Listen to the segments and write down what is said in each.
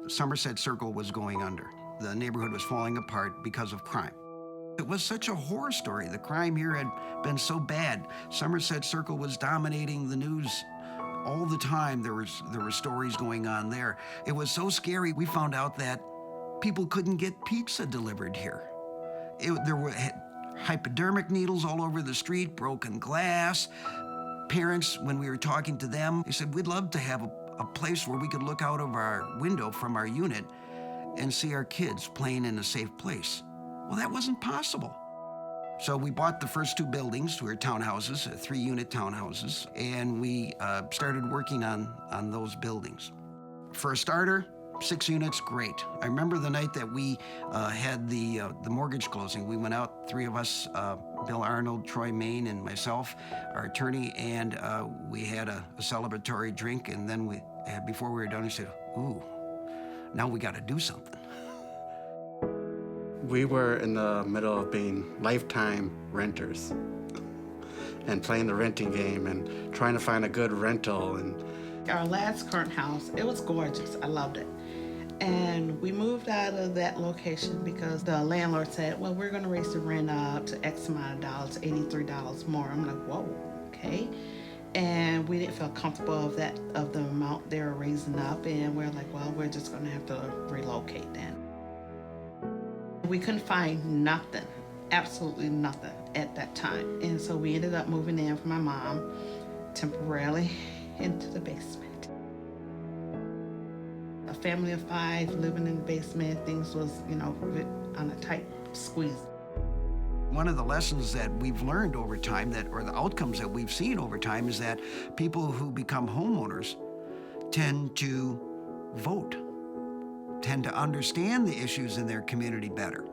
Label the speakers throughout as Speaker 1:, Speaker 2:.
Speaker 1: Somerset Circle was going under. The neighborhood was falling apart because of crime. It was such a horror story. The crime here had been so bad. Somerset Circle was dominating the news all the time. There were stories going on there. It was so scary, we found out that people couldn't get pizza delivered here. There were hypodermic needles all over the street, broken glass. Parents, when we were talking to them, they said, we'd love to have a place where we could look out of our window from our unit and see our kids playing in a safe place. Well, that wasn't possible. So we bought the first 2 buildings. We were townhouses, 3-unit townhouses, and we started working on those buildings. For a starter, 6 units, great. I remember the night that we had the mortgage closing. We went out, 3 of us, Bill Arnold, Troy Main, and myself, our attorney, and we had a celebratory drink, and then before we were done, we said, ooh, now we got to do something.
Speaker 2: We were in the middle of being lifetime renters and playing the renting game and trying to find a good rental. And
Speaker 3: our last current house, it was gorgeous. I loved it. And we moved out of that location because the landlord said, well, we're going to raise the rent up to X amount of dollars, $83 more. I'm like, whoa, okay. And we didn't feel comfortable of the amount they were raising up. And we're like, well, we're just going to have to relocate then. We couldn't find nothing, absolutely nothing at that time. And so we ended up moving in with my mom temporarily into the basement. A family of 5 living in the basement, things was, on a tight squeeze.
Speaker 1: One of the lessons that we've learned over time, or the outcomes that we've seen over time, is that people who become homeowners tend to vote, tend to understand the issues in their community better,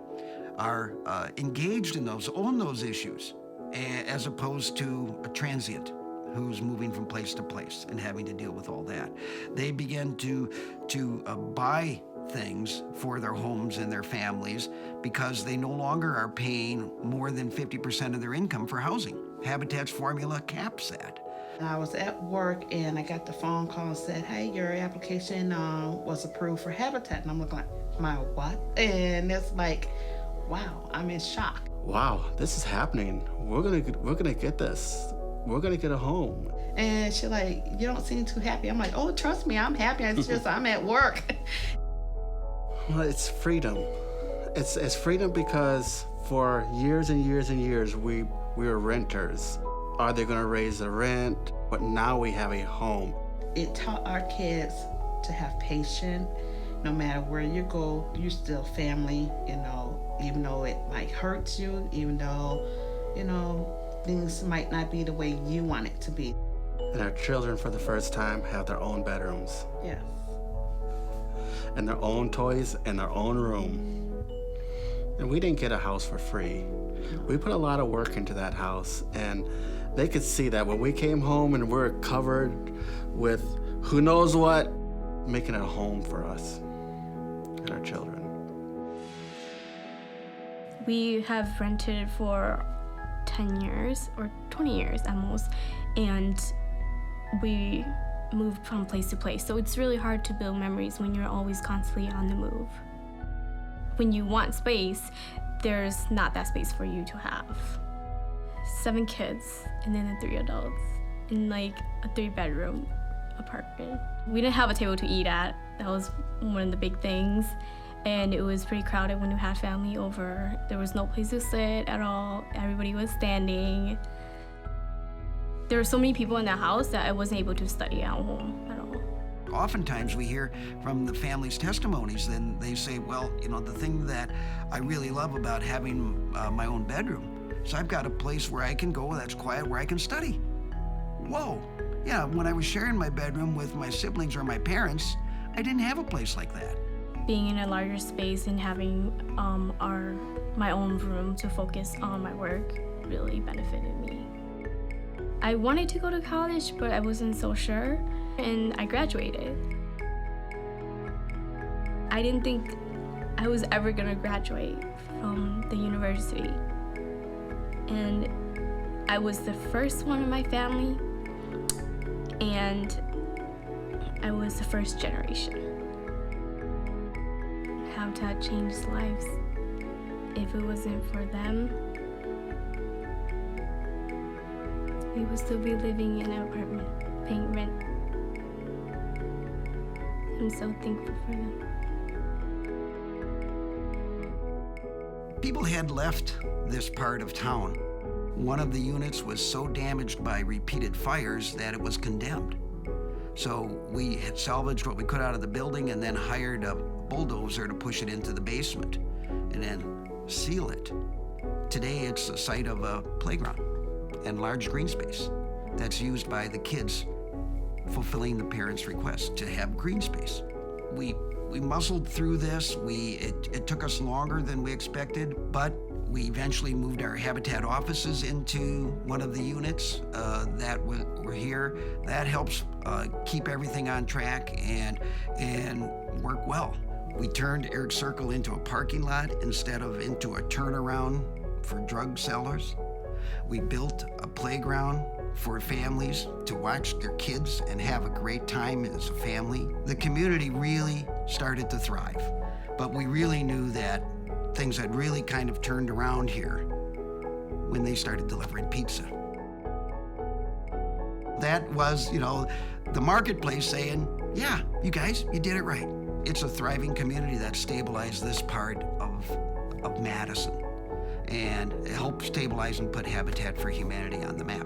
Speaker 1: are engaged in those, own those issues, as opposed to a transient who's moving from place to place and having to deal with all that. They begin to buy things for their homes and their families because they no longer are paying more than 50% of their income for housing. Habitat's formula caps that.
Speaker 3: I was at work and I got the phone call and said, hey, your application was approved for Habitat. And I'm looking like, my what? And it's like, wow, I'm in shock.
Speaker 2: Wow, this is happening. We're gonna get this. We're gonna get a home.
Speaker 3: And she's like, you don't seem too happy. I'm like, oh, trust me, I'm happy. It's just I'm at work.
Speaker 2: Well, it's freedom. It's freedom because for years and years and years, we were renters. Are they gonna raise the rent? But now we have a home.
Speaker 3: It taught our kids to have patience. No matter where you go, you're still family, even though it might hurt you, even though, things might not be the way you want it to be.
Speaker 2: And our children, for the first time, have their own bedrooms.
Speaker 3: Yes.
Speaker 2: And their own toys and their own room. And we didn't get a house for free. We put a lot of work into that house, and they could see that when we came home and we're covered with who knows what, making it a home for us and our children.
Speaker 4: We have rented for 10 years or 20 years at most, and we moved from place to place. So it's really hard to build memories when you're always constantly on the move. When you want space, there's not that space for you to have. 7 kids and then 3 adults in like a 3-bedroom apartment. We didn't have a table to eat at. That was one of the big things. And it was pretty crowded when you had family over. There was no place to sit at all. Everybody was standing. There were so many people in the house that I wasn't able to study at home at all.
Speaker 1: Oftentimes we hear from the family's testimonies, then they say, well, the thing that I really love about having my own bedroom is I've got a place where I can go that's quiet, where I can study. Whoa. Yeah, when I was sharing my bedroom with my siblings or my parents, I didn't have a place like that.
Speaker 4: Being in a larger space and having my own room to focus on my work really benefited me. I wanted to go to college, but I wasn't so sure, and I graduated. I didn't think I was ever gonna graduate from the university. And I was the first one in my family, and I was the first generation. Habitat changed lives. If it wasn't for them, we would still be living in an apartment, paying rent. I'm so thankful for them.
Speaker 1: People had left this part of town. One of the units was so damaged by repeated fires that it was condemned. So we had salvaged what we could out of the building and then hired a bulldozer to push it into the basement and then seal it. Today it's the site of a playground and large green space that's used by the kids, fulfilling the parents' request to have green space. We muscled through this. It took us longer than we expected, but we eventually moved our Habitat offices into one of the units that were here. That helps keep everything on track and work well. We turned Eric Circle into a parking lot instead of into a turnaround for drug sellers. We built a playground for families to watch their kids and have a great time as a family. The community really started to thrive, but we really knew that things had really kind of turned around here when they started delivering pizza. That was, the marketplace saying, yeah, you guys, you did it right. It's a thriving community that stabilized this part of Madison and helped stabilize and put Habitat for Humanity on the map.